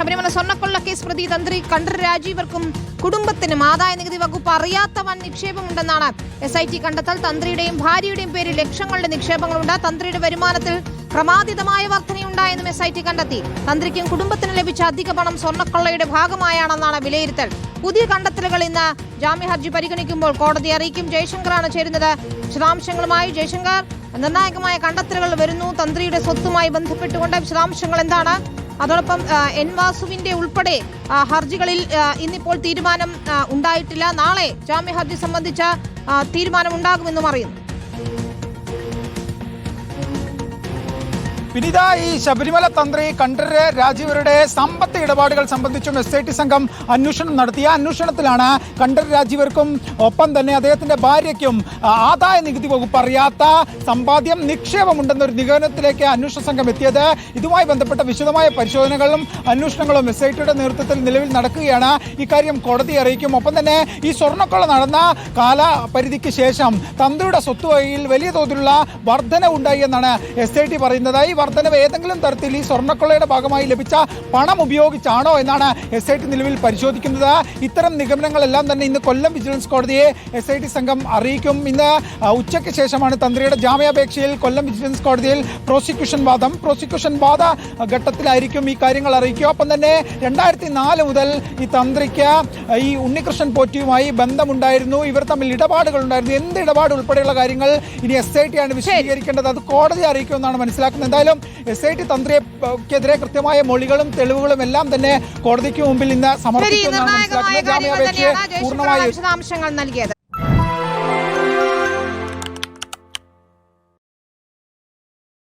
ശബരിമല സ്വർണ്ണക്കൊള്ള കേസ് പ്രതി തന്ത്രി കണ്ഠര് രാജീവർക്കും കുടുംബത്തിനും ആദായ നികുതി വകുപ്പ് അറിയാത്ത വൻ നിക്ഷേപമുണ്ടെന്നാണ് SIT കണ്ടെത്തൽ. തന്ത്രിയുടെയും ഭാര്യയുടെയും പേരിൽ ലക്ഷങ്ങളുടെ നിക്ഷേപങ്ങളുണ്ട്. തന്ത്രിയുടെ വരുമാനത്തിൽ ക്രമാതീതമായ വർധനയുണ്ടായെന്നും SIT കണ്ടെത്തി. തന്ത്രിക്കും കുടുംബത്തിനും ലഭിച്ച അധിക പണം സ്വർണ്ണക്കൊള്ളയുടെ ഭാഗമായാണെന്നാണ് വിലയിരുത്തൽ. പുതിയ കണ്ടെത്തലുകൾ ഇന്ന് ജാമ്യഹർജി പരിഗണിക്കുമ്പോൾ കോടതി അറിയിക്കും. ജയശങ്കറാണ് ചേരുന്നത് വിശദാംശങ്ങളുമായി. ജയശങ്കർ, നിർണായകമായ കണ്ടെത്തലുകൾ വരുന്നു തന്ത്രിയുടെ സ്വത്തുമായി ബന്ധപ്പെട്ടുകൊണ്ട്. വിശദാംശങ്ങൾ എന്താണ്? അതോടൊപ്പം എൻ വാസുവിന്റെ ഉൾപ്പെടെ ഹർജികളിൽ ഇന്നിപ്പോൾ തീരുമാനം ഉണ്ടായിട്ടില്ല. നാളെ ജാമ്യഹർജി സംബന്ധിച്ച തീരുമാനം ഉണ്ടാകുമെന്നും അറിയുന്നു. വിനീത, ഈ ശബരിമല തന്ത്രി കണ്ഠര് രാജീവരുടെ സമ്പത്ത് ഇടപാടുകൾ സംബന്ധിച്ചും SIT സംഘം അന്വേഷണം നടത്തിയ അന്വേഷണത്തിലാണ് കണ്ഠര് രാജീവർക്കും ഒപ്പം തന്നെ അദ്ദേഹത്തിന്റെ ഭാര്യയ്ക്കും ആദായ നികുതി വകുപ്പ് അറിയാത്ത സമ്പാദ്യം നിക്ഷേപമുണ്ടെന്നൊരു നിഗമനത്തിലേക്ക് അന്വേഷണ സംഘം എത്തിയത്. ഇതുമായി ബന്ധപ്പെട്ട വിശദമായ പരിശോധനകളും അന്വേഷണങ്ങളും SITയുടെ നേതൃത്വത്തിൽ നിലവിൽ നടക്കുകയാണ്. ഇക്കാര്യം കോടതിയെ അറിയിക്കും. ഒപ്പം തന്നെ ഈ സ്വർണ്ണക്കൊള്ള നടന്ന കാലപരിധിക്ക് ശേഷം തന്ത്രിയുടെ സ്വത്തുവകയിൽ വലിയ തോതിലുള്ള വർധനവുണ്ടായി എന്നാണ് SIT പറയുന്നത്. ഈ വർധനവ് ഏതെങ്കിലും തരത്തിൽ ഈ സ്വർണ്ണക്കൊള്ളയുടെ ഭാഗമായി ലഭിച്ച പണം ഉപയോഗിച്ചാണോ എന്നാണ് SIT നിലവിൽ പരിശോധിക്കുന്നത്. ഇത്തരം നിഗമനങ്ങളെല്ലാം തന്നെ ഇന്ന് കൊല്ലം വിജിലൻസ് കോടതിയെ SIT സംഘം അറിയിക്കും. ഇന്ന് ഉച്ചയ്ക്ക് ശേഷമാണ് തന്ത്രിയുടെ ജാമ്യാപേക്ഷയിൽ കൊല്ലം വിജിലൻസ് കോടതിയിൽ പ്രോസിക്യൂഷൻ വാദ ഘട്ടത്തിലായിരിക്കും ഈ കാര്യങ്ങൾ അറിയിക്കുക. ഒപ്പം തന്നെ 2004 മുതൽ ഈ തന്ത്രിക്ക് ഈ ഉണ്ണികൃഷ്ണൻ പോറ്റിയുമായി ബന്ധമുണ്ടായിരുന്നു. ഇവർ തമ്മിൽ ഇടപാടുകൾ ഉണ്ടായിരുന്നു. എന്ത് ഇടപാട് ഉൾപ്പെടെയുള്ള കാര്യങ്ങൾ ഇനി SIT ആണ് വിശദീകരിക്കേണ്ടത്. അത് കോടതി അറിയിക്കുമെന്നാണ് മനസ്സിലാക്കുന്നത്. എന്തായാലും SIT തന്ത്രിക്കെതിരെ കൃത്യമായ മൊഴികളും തെളിവുകളും എല്ലാം തന്നെ കോടതിക്ക് മുമ്പിൽ ഇന്ന് സമർപ്പിക്കുമെന്നാണ് മനസ്സിലാക്കുന്നത്. ജാമ്യാപേക്ഷയെ പൂർണ്ണമായി വിശദാംശങ്ങൾ നൽകിയത്.